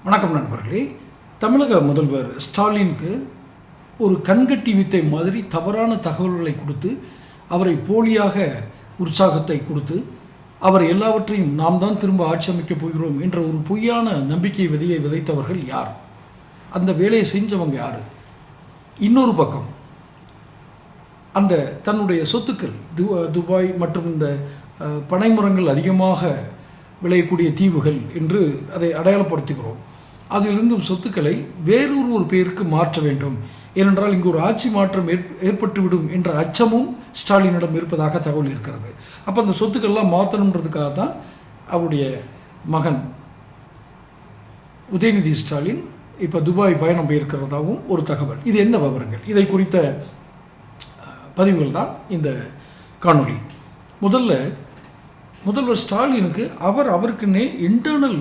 வணக்கம் நண்பர்களே. தமிழக முதல்வர் ஸ்டாலினுக்கு ஒரு கண்கட்டி வித்தை மாதிரி தவறான தகவல்களை கொடுத்து அவரை போலியாக உற்சாகத்தை கொடுத்து அவர் எல்லாவற்றையும் நாம் தான் திரும்ப ஆட்சி அமைக்கப் போகிறோம் என்ற ஒரு பொய்யான நம்பிக்கை விதையை விதைத்தவர்கள் யார்? அந்த வேலையை செஞ்சவங்க யார்? இன்னொரு பக்கம் அந்த தன்னுடைய சொத்துக்கள் துபாய் மற்றும் இந்த பனைமரங்கள் அதிகமாக விளையக்கூடிய தீவுகள் என்று அதை அடையாளப்படுத்துகிறோம். அதிலிருந்தும் சொத்துக்களை வேறொரு பேருக்கு மாற்ற வேண்டும், ஏனென்றால் இங்கு ஒரு ஆட்சி மாற்றம் ஏற்பட்டுவிடும் என்ற அச்சமும் ஸ்டாலினிடம் இருப்பதாக தகவல் இருக்கிறது. அப்போ அந்த சொத்துக்கள்லாம் மாற்றணுன்றதுக்காக தான் அவருடைய மகன் உதயநிதி ஸ்டாலின் இப்போ துபாய் பயணம் போயிருக்கிறதாகவும் ஒரு தகவல். இது என்ன விவரங்கள்? இதை குறித்த பதிவுகள் தான் இந்த காணொளி. முதல்வர் ஸ்டாலினுக்கு அவருக்குன்னே இன்டர்னல்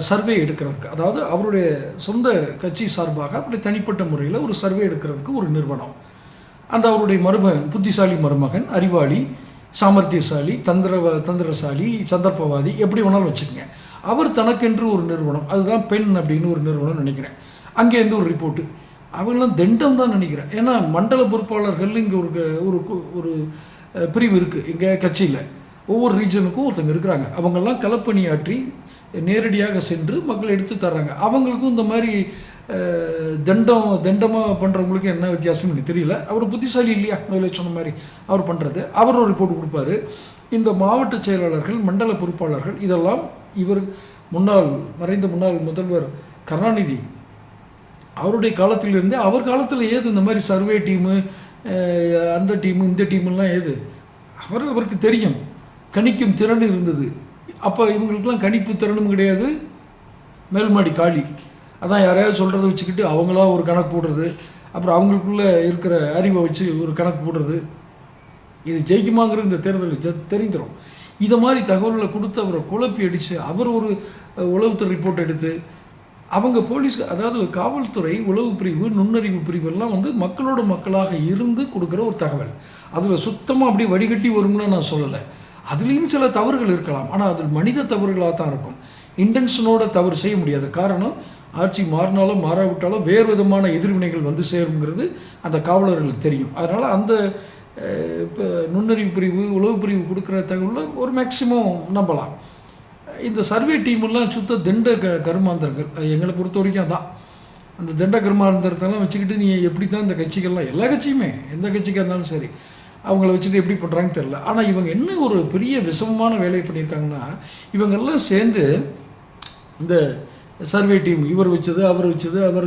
சர்வே எடுக்கிறதுக்கு, அதாவது அவருடைய சொந்த கட்சி சார்பாக அப்படி தனிப்பட்ட முறையில் ஒரு சர்வே எடுக்கிறதுக்கு ஒரு நிறுவனம், அந்த அவருடைய மருமகன், புத்திசாலி மருமகன், அறிவாளி, சாமர்த்தியசாலி, தந்திரசாலி, சந்தர்ப்பவாதி, எப்படி வேணாலும் வச்சுக்கோங்க, அவர் தனக்கென்று ஒரு நிறுவனம், அதுதான் பெண் அப்படின்னு ஒரு நிறுவனம் நினைக்கிறேன். அங்கேருந்து ஒரு ரிப்போர்ட்டு. அவங்களாம் தண்டம் தான் நினைக்கிறேன். ஏன்னா மண்டல பொறுப்பாளர்கள் இங்கே ஒரு பிரிவு இருக்குது எங்கள் கட்சியில். ஒவ்வொரு ரீஜனுக்கும் ஒருத்தங்க இருக்கிறாங்க. அவங்கெல்லாம் களப்பணியாற்றி நேரடியாக சென்று மக்கள் எடுத்து தர்றாங்க. அவங்களுக்கும் இந்த மாதிரி தண்டமாக பண்ணுறவங்களுக்கு என்ன வித்தியாசம் எனக்கு தெரியல. அவர் புத்திசாலி இல்லையா, முதல்ல சொன்ன மாதிரி அவர் பண்ணுறது. அவர் ஒரு ரிப்போர்ட் கொடுப்பாரு. இந்த மாவட்ட செயலாளர்கள், மண்டல பொறுப்பாளர்கள், இதெல்லாம் இவர் மறைந்த முன்னாள் முதல்வர் கருணாநிதி அவருடைய காலத்திலிருந்தே, அவர் காலத்தில் ஏது இந்த மாதிரி சர்வே டீமு, அந்த டீமு, இந்த டீமுலாம் ஏது அவருக்கு தெரியும். கணிக்கும் திறன் இருந்தது. அப்போ இவங்களுக்கெல்லாம் கணிப்பு திறனும் கிடையாது, மேல்மாடி காலி. அதான் யாரையாவது சொல்கிறத வச்சுக்கிட்டு அவங்களா ஒரு கணக்கு போடுறது, அப்புறம் அவங்களுக்குள்ளே இருக்கிற அறிவை வச்சு ஒரு கணக்கு போடுறது. இது ஜெயிக்குமாங்கிறது இந்த தேர்தலில் தெரிந்துடும். இதை மாதிரி தகவல்களை கொடுத்து அவரை குழப்பி அடித்து அவர் ஒரு உளவுத்துறை ரிப்போர்ட் எடுத்து அவங்க போலீஸ், அதாவது காவல்துறை, உளவு பிரிவு, நுண்ணறிவு பிரிவு எல்லாம் மக்களோட மக்களாக இருந்து கொடுக்குற ஒரு தகவல். அதில் சுத்தமாக அப்படியே வடிகட்டி வரும்னு நான் சொல்லலை. அதுலேயும் சில தவறுகள் இருக்கலாம், ஆனால் அது மனித தவறுகளாக தான் இருக்கும். இன்டென்ஷனோட தவறு செய்ய முடியாது. காரணம், ஆட்சி மாறினாலும் மாறாவிட்டாலும் வேறு விதமான எதிர்வினைகள் சேருங்கிறது அந்த காவலர்களுக்கு தெரியும். அதனால் அந்த நுண்ணறிவு பிரிவு, உளவு பிரிவு கொடுக்குற தகவலில் ஒரு மேக்சிமம் நம்பலாம். இந்த சர்வே டீமெல்லாம் சுத்த திண்ட கருமாந்திரங்கள். எங்களை பொறுத்த வரைக்கும் அதான். அந்த திண்ட கருமாந்திரத்தெல்லாம் வச்சுக்கிட்டு நீ எப்படி தான் இந்த கட்சிகள்லாம், எல்லா கட்சியுமே எந்த கட்சிக்காக இருந்தாலும் சரி, அவங்கள வச்சுட்டு எப்படி பண்ணுறாங்கன்னு தெரில. ஆனால் இவங்க என்ன ஒரு பெரிய விஷமமான வேலையை பண்ணியிருக்காங்கன்னா, இவங்கெல்லாம் சேர்ந்து இந்த சர்வே டீம், இவர் வச்சது, அவர்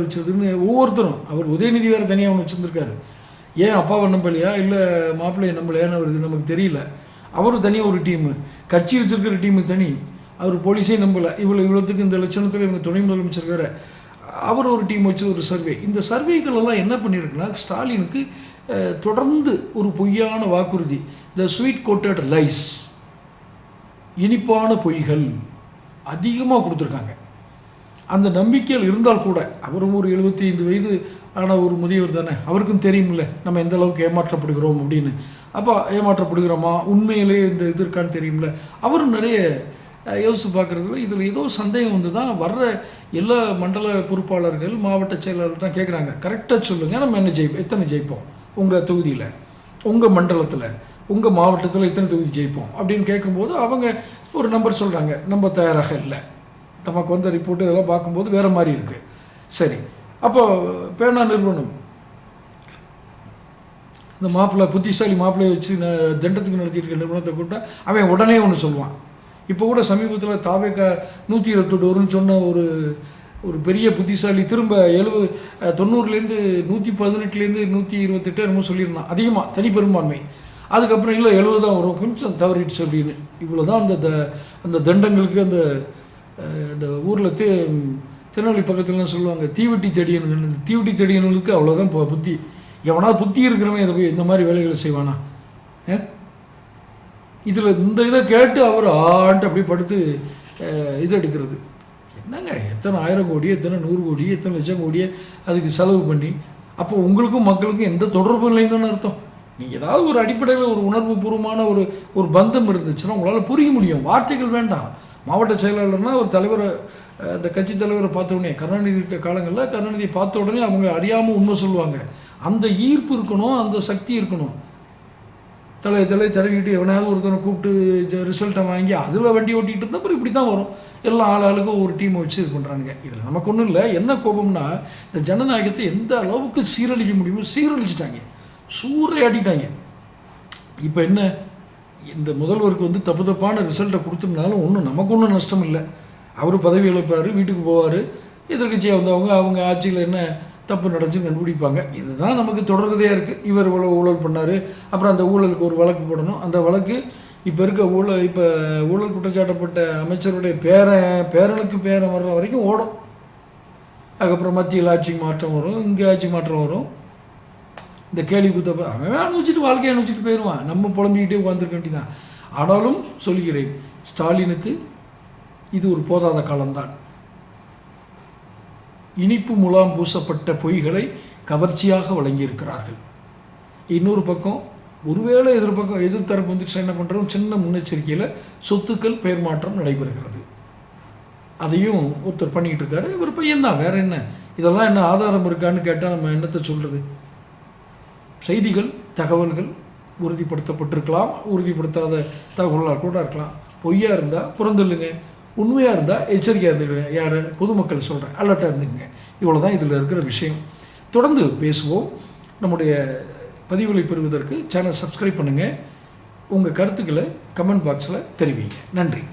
வச்சதுன்னு ஒவ்வொருத்தரும், அவர் உதயநிதி வேறு தனியாக அவனு வச்சுருந்துருக்காரு. ஏன் அப்பாவை நம்பலையா இல்லை மாப்பிள்ளையை நம்பலையான்னு வருது நமக்கு தெரியல. அவரும் தனியாக ஒரு டீமு, கட்சி வச்சுருக்கிற டீமு தனி. அவர் போலீஸையும் நம்பலை. இவ்வளோத்துக்கு இந்த லட்சணத்தில் இவங்க துணை முதலமைச்சர் வேறு, அவர் ஒரு டீம் வச்சு ஒரு சர்வே. இந்த சர்வேக்கள் எல்லாம் என்ன பண்ணியிருக்குன்னா, ஸ்டாலினுக்கு தொடர்ந்து ஒரு பொய்யான வாக்குறுதி, த ஸ்வீட் கோட்டட் லைஸ், இனிப்பான பொய்கள் அதிகமாக கொடுத்துருக்காங்க. அந்த நம்பிக்கையில் இருந்தால் கூட, அவரும் ஒரு 75 வயது ஆன ஒரு முதியவர் தானே, அவருக்கும் தெரியுமில்ல நம்ம எந்த அளவுக்கு ஏமாற்றப்படுகிறோம் அப்படின்னு. அப்போ ஏமாற்றப்படுகிறோமா, உண்மையிலே இந்த இது இருக்கான்னு தெரியுமில்ல. அவரும் நிறைய யோசித்து பார்க்குறதுல இதில் ஏதோ சந்தேகம் தான் வர்ற எல்லா மண்டல பொறுப்பாளர்கள், மாவட்ட செயலாளர்கிட்ட கேட்குறாங்க, கரெக்டாக சொல்லுங்கள், நம்ம எத்தனை ஜெயிப்போம் உங்கள் தொகுதியில், உங்கள் மண்டலத்தில், உங்கள் மாவட்டத்தில் எத்தனை தொகுதி ஜெயிப்போம் அப்படின்னு கேட்கும்போது அவங்க ஒரு நம்பர் சொல்கிறாங்க. நம்ம தயாராக இல்லை, நமக்கு வந்த ரிப்போர்ட்டு இதெல்லாம் பார்க்கும்போது வேறு மாதிரி இருக்குது. சரி, அப்போ பேனா நிறுவனம் இந்த புத்திசாலி மாப்பிள்ளையை வச்சு தண்டத்துக்கு நடத்தியிருக்க நிறுவனத்தை கூப்பிட்டா அவன் உடனே ஒன்று சொல்லுவான். இப்போ கூட சமீபத்தில் தாவேக்கா 128 வரும்னு சொன்ன ஒரு பெரிய புத்திசாலி திரும்ப 90லேருந்து 118லேருந்து 128 என்னமோ சொல்லியிருந்தான், அதிகமாக தனிப்பெரும்பான்மை. அதுக்கப்புறம் இல்லை 70 தான் வரும், கொஞ்சம் தவறிட்டு சொல்லின்னு. இவ்வளோ தான் அந்த தண்டங்களுக்கு. அந்த ஊரில் திருநெல்வேலி பக்கத்துலலாம் சொல்லுவாங்க தீவெட்டி தெடியனுங்க. தீவெட்டி தெடியனுங்களுக்கு அவ்வளோதான் புத்தி. எவனாவது புத்தி இருக்கிறவன் இதை போய் இந்த மாதிரி வேலைகளை செய்வானா? இதில் இந்த இதை கேட்டு அவர் ஆண்டு அப்படி படுத்து இது எடுக்கிறது என்னங்க? எத்தனை 1000 கோடி, எத்தனை 100 கோடி, எத்தனை லட்சம் கோடியை அதுக்கு செலவு பண்ணி, அப்போ உங்களுக்கும் மக்களுக்கும் எந்த தொடர்பும் இல்லைன்னு அர்த்தம். நீங்கள் ஏதாவது ஒரு அடிப்படையில் ஒரு உணர்வு பூர்வமான ஒரு பந்தம் இருந்துச்சுன்னா உங்களால் புரிய முடியும். வார்த்தைகள் வேண்டாம். மாவட்ட செயலாளர்னால் ஒரு தலைவரை இந்த கட்சி தலைவரை பார்த்த உடனே கருணாநிதி இருக்க காலங்களில் கருணாநிதியை பார்த்த உடனே அவங்க அறியாமல் உண்மை சொல்லுவாங்க. அந்த ஈர்ப்பு இருக்கணும், அந்த சக்தி இருக்கணும். தடவிட்டு எவனாவது ஒருத்தனை கூப்பிட்டு ரிசல்ட்டை வாங்கி அதில் வண்டி ஓட்டிகிட்டு இருந்தால் அப்புறம் இப்படி தான் வரும். எல்லாம் ஆளுக்கு ஒரு டீமை வச்சு இது பண்ணுறானுங்க. இதில் நமக்கு ஒன்றும் இல்லை. என்ன கோபம்னா இந்த ஜனநாயகத்தை எந்த அளவுக்கு சீரழிக்க முடியுமோ சீரழிச்சிட்டாங்க, சூறையாடிட்டாங்க. இப்போ என்ன, இந்த முதல்வருக்கு தப்பான ரிசல்ட்டை கொடுத்தோம்னாலும் நமக்கு ஒன்றும் நஷ்டம் இல்லை. அவர் பதவி இழப்பார், வீட்டுக்கு போவார். எதிர்கட்சியாக வந்தவங்க அவங்க ஆட்சியில் என்ன தப்பு நடந்துச்சுன்னு கண்டுபிடிப்பாங்க. இதுதான் நமக்கு தொடர்கதையாக இருக்குது. இவர் இவ்வளோ ஊழல் பண்ணார், அப்புறம் அந்த ஊழலுக்கு ஒரு வழக்கு போடணும். அந்த வழக்கு இப்போ இருக்க ஊழல் குற்றச்சாட்டப்பட்ட அமைச்சருடைய பேரனுக்கு பேரன் வர்ற வரைக்கும் ஓடும். அதுக்கப்புறம் மத்தியில் ஆட்சி மாற்றம் வரும், இங்கே ஆட்சி மாற்றம் வரும். இந்த கேலி குத்தப்ப அவன் அனுப்பிச்சிட்டு வாழ்க்கையை அனுப்பிச்சிட்டு போயிடுவான். நம்ம புலம்பிக்கிட்டே உட்காந்துருக்க வேண்டியதான். ஆனாலும் சொல்கிறேன், ஸ்டாலினுக்கு இது ஒரு போதாத காலம்தான். இனிப்பு முலாம் பூசப்பட்ட பொய்களை கவர்ச்சியாக வழங்கியிருக்கிறார்கள். இன்னொரு பக்கம் ஒருவேளை எதிர்த்தரப்பு என்ன பண்ணுறோம், சின்ன முன்னெச்சரிக்கையில் சொத்துக்கள் பெயர் மாற்றம் நடைபெறுகிறது. அதையும் ஒருத்தர் பண்ணிக்கிட்டு இருக்காரு. இவர் பையன்தான், வேற என்ன. இதெல்லாம் என்ன ஆதாரம் இருக்கான்னு கேட்டால் நம்ம என்னத்தை சொல்கிறது? செய்திகள், தகவல்கள் உறுதிப்படுத்தப்பட்டிருக்கலாம், உறுதிப்படுத்தாத தகவலாக கூட இருக்கலாம். பொய்யா இருந்தால் புறந்தல்லுங்க, உண்மையாக இருந்தால் எச்சரிக்கையாக இருந்துடுங்க. யார்? பொதுமக்கள் சொல்கிறேன், அலர்ட்டாக இருந்துங்க. இவ்வளோ தான் இதில் இருக்கிற விஷயம். தொடர்ந்து பேசுவோம். நம்முடைய பதிவுகளை பெறுவதற்கு சேனல் சப்ஸ்கிரைப் பண்ணுங்கள். உங்கள் கருத்துக்களை கமெண்ட் பாக்ஸில் தெரிவிங்க. நன்றி.